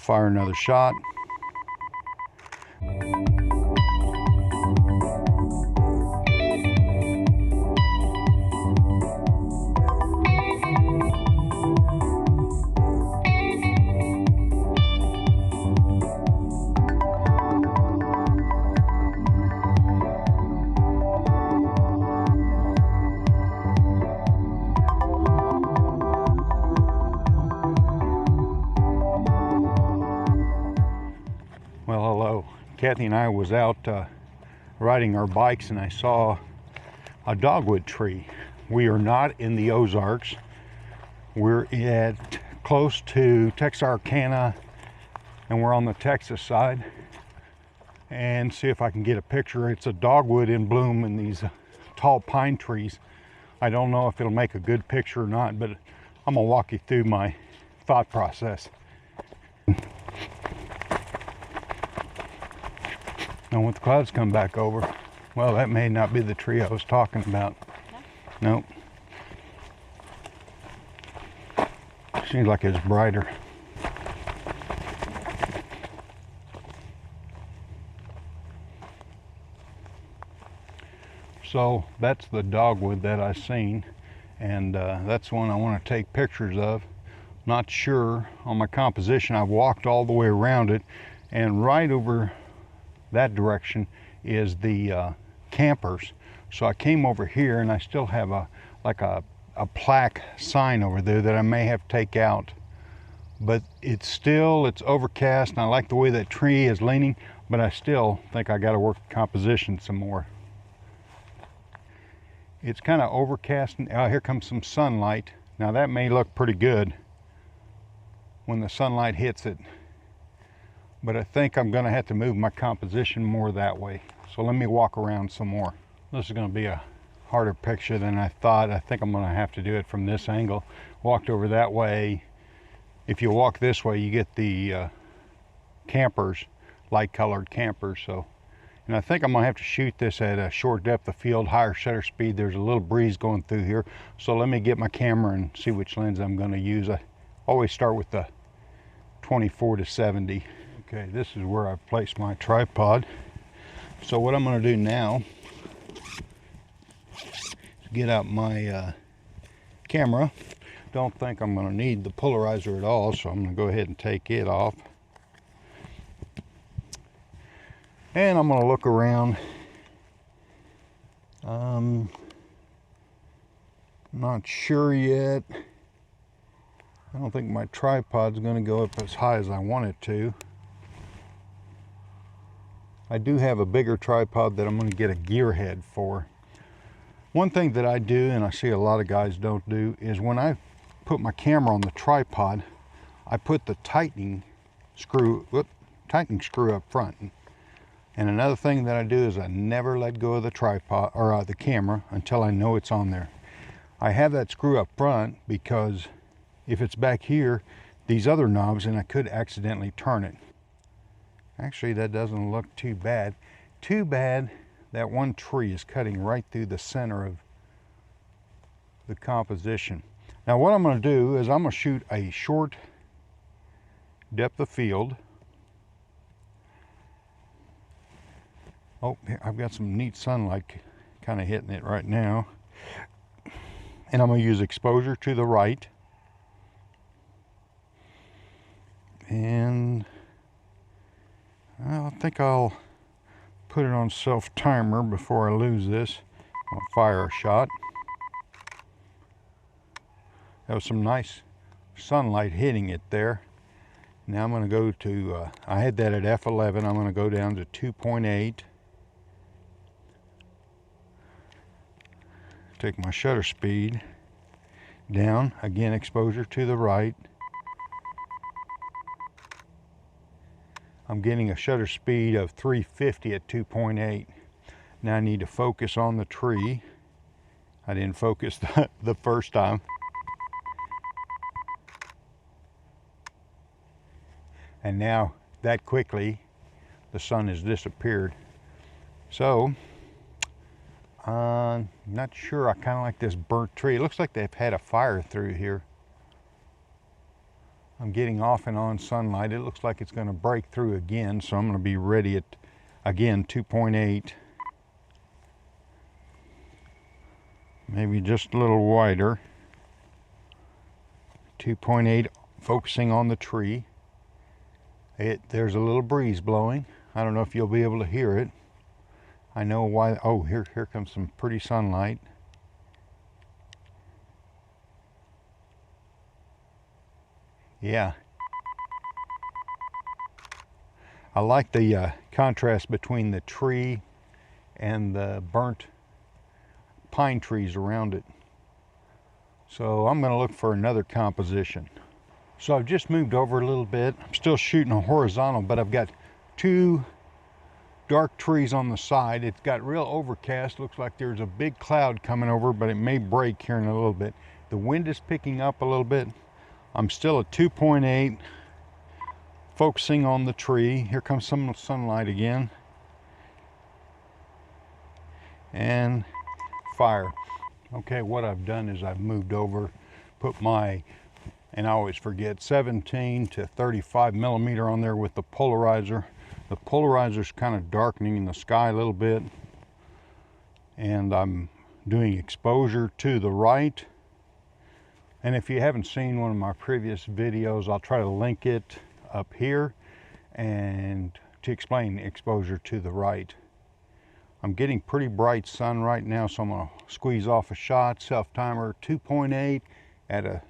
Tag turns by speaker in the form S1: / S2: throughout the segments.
S1: fire another shot. Well, hello. Kathy and I was out riding our bikes and I saw a dogwood tree. We are not in the Ozarks. We're at close to Texarkana and we're on the Texas side. And see if I can get a picture. It's a dogwood in bloom in these tall pine trees. I don't know if it'll make a good picture or not, but I'm gonna walk you through my thought process. And when the clouds come back over, well, that may not be the tree I was talking about. Nope. Seems like it's brighter. So that's the dogwood that I seen, and that's one I want to take pictures of. Not sure on my composition. I've walked all the way around it, and right over that direction is the campers. So I came over here and I still have a plaque sign over there that I may have to take out, but it's overcast and I like the way that tree is leaning, but I still think I got to work the composition some more. It's kind of overcast and here comes some sunlight. Now that may look pretty good when the sunlight hits it, but I think I'm going to have to move my composition more that way. So let me walk around some more. This is going to be a harder picture than I thought. I think I'm going to have to do it from this angle. Walked over that way. If you walk this way, you get the campers, light colored campers. And I think I'm going to have to shoot this at a short depth of field, higher shutter speed. There's a little breeze going through here. So let me get my camera and see which lens I'm going to use. I always start with the 24 to 70. Okay, this is where I've placed my tripod. So what I'm going to do now is get out my camera. Don't think I'm going to need the polarizer at all, so I'm going to go ahead and take it off. And I'm going to look around. Not sure yet. I don't think my tripod's going to go up as high as I want it to. I do have a bigger tripod that I'm going to get a gear head for. One thing that I do, and I see a lot of guys don't do, is when I put my camera on the tripod, I put the tightening screw up front. And another thing that I do is I never let go of the tripod or the camera until I know it's on there. I have that screw up front because if it's back here, these other knobs, and I could accidentally turn it. Actually, that doesn't look too bad. Too bad that one tree is cutting right through the center of the composition. Now what I'm going to do is I'm going to shoot a short depth of field. Oh, I've got some neat sunlight kind of hitting it right now. And I'm going to use exposure to the right. And I think I'll put it on self timer before I lose this. I'll fire a shot. That was some nice sunlight hitting it there. Now I'm going to go to, I had that at f11, I'm going to go down to 2.8. Take my shutter speed down, again exposure to the right. I'm getting a shutter speed of 350 at 2.8. Now I need to focus on the tree. I didn't focus the first time. And now that quickly the sun has disappeared. So not sure, I kind of like this burnt tree. It looks like they've had a fire through here. I'm getting off and on sunlight. It looks like it's going to break through again, so I'm going to be ready at, again, 2.8. Maybe just a little wider. 2.8, focusing on the tree. There's a little breeze blowing. I don't know if you'll be able to hear it. I know why. Oh, here comes some pretty sunlight. Yeah. I like the contrast between the tree and the burnt pine trees around it. So I'm going to look for another composition. So I've just moved over a little bit. I'm still shooting a horizontal, but I've got two dark trees on the side. It's got real overcast. Looks like there's a big cloud coming over, but it may break here in a little bit. The wind is picking up a little bit. I'm still at 2.8, focusing on the tree. Here comes some sunlight again. And fire. Okay, what I've done is I've moved over, put my, and I always forget, 17 to 35 millimeter on there with the polarizer. The polarizer's kind of darkening the sky a little bit. And I'm doing exposure to the right. And if you haven't seen one of my previous videos, I'll try to link it up here and to explain exposure to the right. I'm getting pretty bright sun right now, so I'm going to squeeze off a shot. Self timer 2.8 at a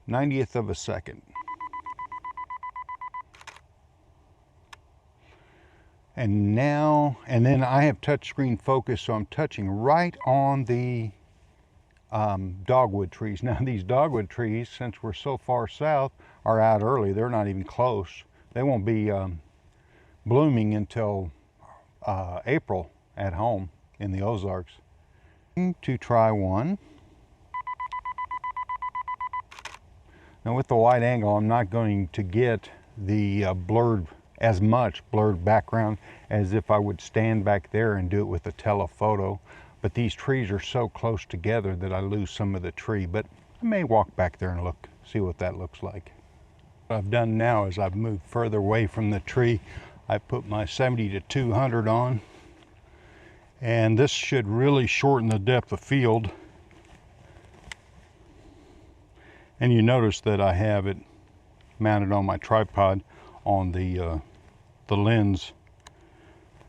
S1: 90th of a second. And now, and then I have touchscreen focus, so I'm touching right on the dogwood trees. Now these dogwood trees, since we're so far south, are out early. They're not even close. They won't be blooming until April at home in the Ozarks. To try one. Now with the wide angle, I'm not going to get the as much blurred background as if I would stand back there and do it with a telephoto. But these trees are so close together that I lose some of the tree. But I may walk back there and look, see what that looks like. What I've done now is I've moved further away from the tree. I put my 70 to 200 on. And this should really shorten the depth of field. And you notice that I have it mounted on my tripod on the lens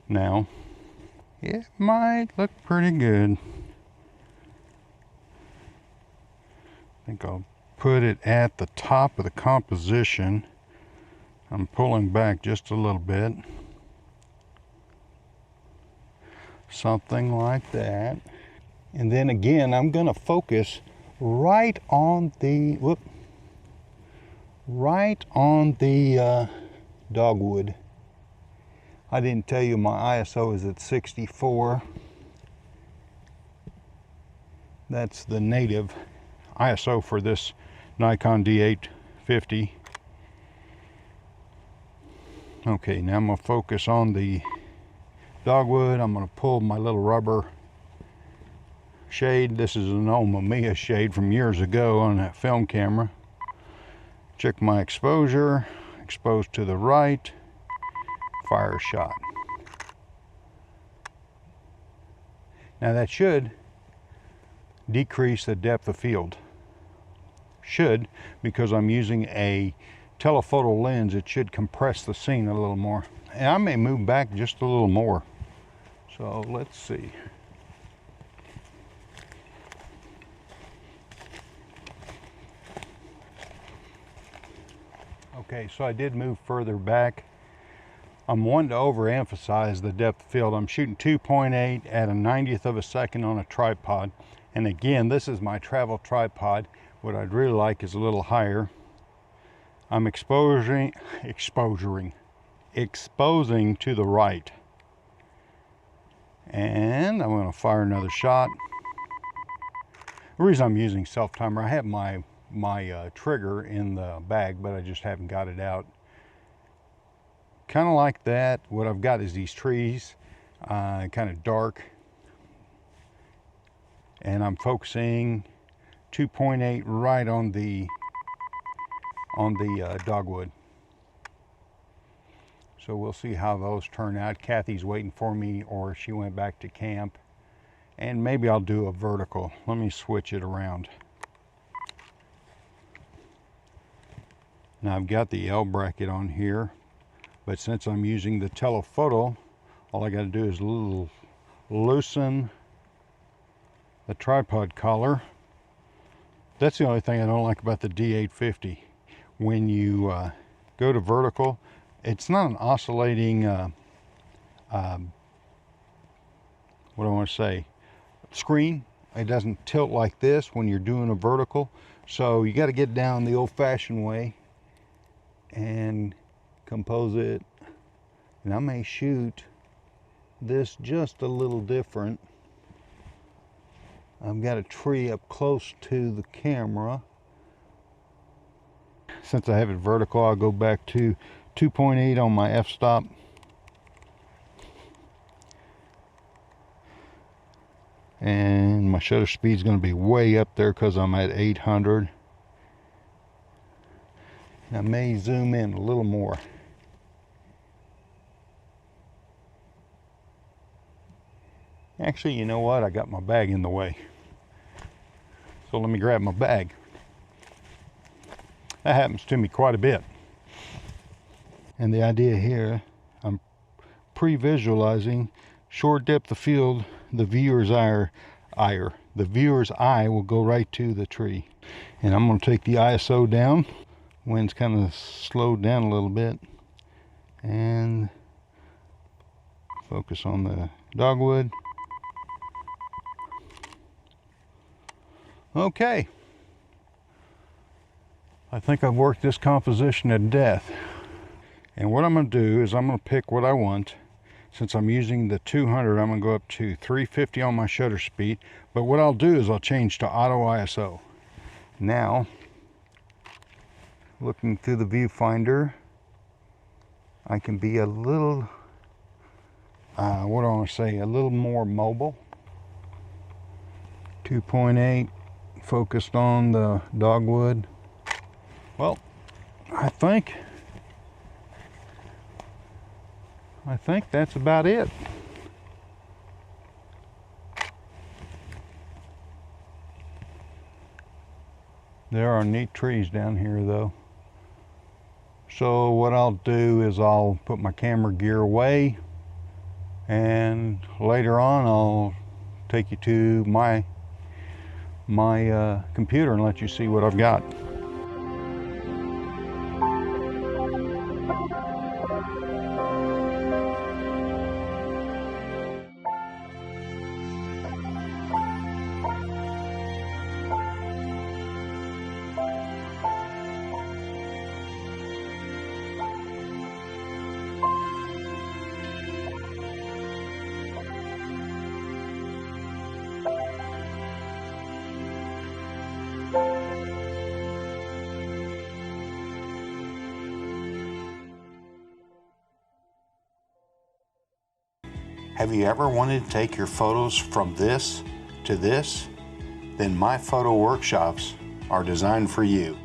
S1: now. It might look pretty good. I think I'll put it at the top of the composition. I'm pulling back just a little bit. Something like that. And then again, I'm going to focus right on the, dogwood. I didn't tell you my ISO is at 64. That's the native ISO for this Nikon D850. Okay, now I'm going to focus on the dogwood. I'm going to pull my little rubber shade. This is an old Mamiya shade from years ago on that film camera. Check my exposure. Exposed to the right. Fire shot. Now that should decrease the depth of field. Should, because I'm using a telephoto lens, it should compress the scene a little more. And I may move back just a little more. So let's see. Okay, so I did move further back. I'm wanting to overemphasize the depth of field. I'm shooting 2.8 at a 90th of a second on a tripod. And again, this is my travel tripod. What I'd really like is a little higher. I'm exposing to the right. And I'm going to fire another shot. The reason I'm using self-timer, I have my trigger in the bag, but I just haven't got it out. Kind of like that. What I've got is these trees, kind of dark. And I'm focusing 2.8 right on the on the dogwood. So we'll see how those turn out. Kathy's waiting for me, or she went back to camp. And maybe I'll do a vertical. Let me switch it around. Now I've got the L bracket on here, but since I'm using the telephoto, all I got to do is loosen the tripod collar. That's the only thing I don't like about the D850. When you go to vertical, it's not an oscillating, what do I want to say, screen. It doesn't tilt like this when you're doing a vertical. So you got to get down the old-fashioned way and compose it. And I may shoot this just a little different. I've got a tree up close to the camera. Since I have it vertical, I'll go back to 2.8 on my f-stop. And my shutter speed is going to be way up there because I'm at 800. I may zoom in a little more. Actually, you know what? I got my bag in the way. So let me grab my bag. That happens to me quite a bit. And the idea here, I'm pre-visualizing short depth of field. The viewer's eye will go right to the tree. And I'm going to take the ISO down. Wind's kind of slowed down a little bit. And focus on the dogwood. Okay. I think I've worked this composition to death. And what I'm going to do is I'm going to pick what I want. Since I'm using the 200, I'm going to go up to 350 on my shutter speed. But what I'll do is I'll change to auto ISO. Now, looking through the viewfinder, I can be a little, what do I want to say, a little more mobile. 2.8, focused on the dogwood. Well, I think that's about it. There are neat trees down here though. So what I'll do is I'll put my camera gear away, and later on I'll take you to my computer and let you see what I've got. Have you ever wanted to take your photos from this to this? Then my photo workshops are designed for you.